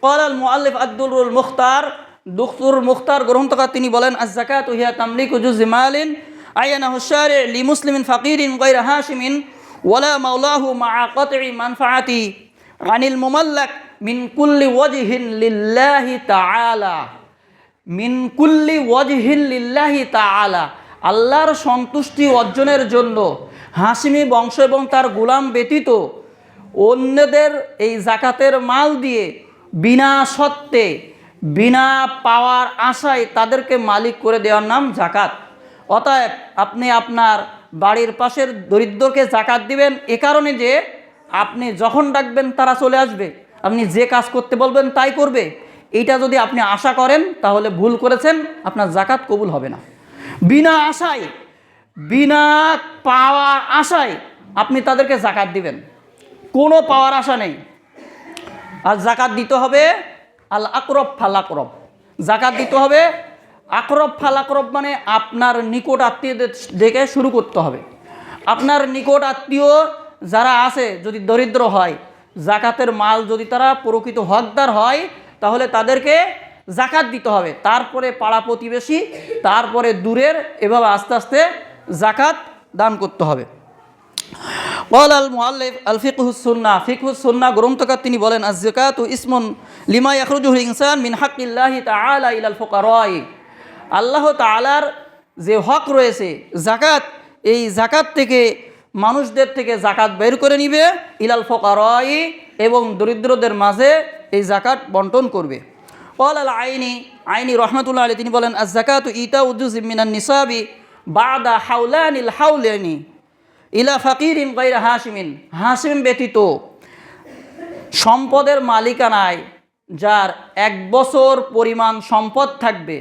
ক্বাল আল মুআল্লিফ আদ-দুররুল মুখতার, দুররুল মুখতার গ্রন্থকার তিনি বলেন, আয-যাকাতু হিয়া তামলিকু জুযই মালিন আয়ানাহু শারি' লিমুসলিমিন ফাকিরিন গায়রা হাশিমিন ওয়ালা মাওলাহু মা'a কাত'i মানফাআতি আনিল মুমাল্লাক মিন কুল্লি ওয়াজহিন লিল্লাহি তাআলা। মিন কুল্লি ওয়াজহিন লিল্লাহি তাআলা, আল্লাহর সন্তুষ্টি অর্জনের জন্য হাশিমি বংশ এবং তার গোলাম ব্যতীত অন্যদের এই যাকাতের মাল দিয়ে বিনা শর্তে, বিনা পাওয়ার আশায় তাদেরকে মালিক করে দেওয়ার নাম যাকাত। অতএব আপনি আপনার বাড়ির পাশের দরিদ্রকে যাকাত দিবেন এ কারণে যে আপনি যখন ডাকবেন তারা চলে আসবে, আপনি যে কাজ করতে বলবেন তাই করবে, এইটা যদি আপনি আশা করেন তাহলে ভুল করেছেন, আপনার যাকাত কবুল হবে না। বিনা আশায়, বিনা পাওয়ার আশায় আপনি তাদেরকে যাকাত দিবেন, কোনো পাওয়ার আশা নেই। আর যাকাত দিতে হবে আল আকরব ফাল আকরব, যাকাত দিতে হবে আকরব ফাল আকরব, মানে আপনার নিকট আত্মীয়দের দেখে শুরু করতে হবে। আপনার নিকট আত্মীয় যারা আছে যদি দরিদ্র হয়, যাকাতের মাল যদি তারা প্রকৃত হকদার হয় তাহলে তাদেরকে যাকাত দিতে হবে, তারপরে পাড়া প্রতিবেশী, তারপরে দূরের, এভাবে আস্তে আস্তে যাকাত দান করতে হবে। ক্বাল আল মুআল্লিফ আল ফিকহুস সুন্নাহ, ফিকহুস সুন্নাহ গ্রন্থকার তিনি বলেন, আয-যাকাতু ইসমুন লিমা ইয়াখরুজুল ইনসান মিন হাক্কিল্লাহি তাআলা ইলাল ফুকারাই। আল্লাহ তাআলার যে হক রয়েছে যাকাত, এই যাকাত থেকে মানুষদের থেকে যাকাত বের করে নিবে, ইলাল ফুকারাই, এবং দরিদ্রদের মাঝে এই যাকাত বন্টন করবে। ক্বাল আল আইনি রহমাতুল্লাহ আলাইহি তিনি বলেন, আয-যাকাতু ইতাউ জুযইম মিনান নিসাবি বা'দা হাওলানিল হাওলানি ইলা ফাকিরিন গায়রা হাশিমিন। হাশিম ব্যতীত সম্পদের মালিকানায় যার 1 বছর পরিমাণ সম্পদ থাকবে,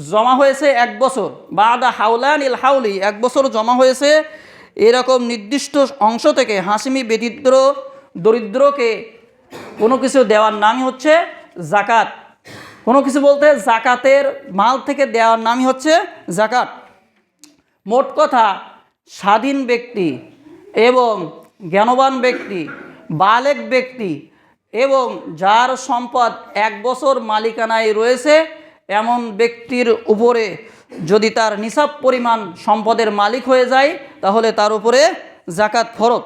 জমা হয়েছে 1 বছর, বা'দা হাওলানিল হাওলি, 1 বছর জমা হয়েছে, এরকম নির্দিষ্ট অংশ থেকে হাশিমি ব্যতীত দরিদ্রকে কোনো কিছু দেওয়ার নামই হচ্ছে যাকাত। কোনো কিছু বলতে যাকাতের মাল থেকে দেওয়ার নামই হচ্ছে যাকাত। মোট কথা, স্বাধীন ব্যক্তি এবং জ্ঞানবান ব্যক্তি, বালেগ ব্যক্তি এবং যার সম্পদ 1 বছর মালিকানায় রয়েছে এমন ব্যক্তির উপরে যদি তার নিসাব পরিমাণ সম্পদের মালিক হয়ে যায় তাহলে তার উপরে যাকাত ফরজ।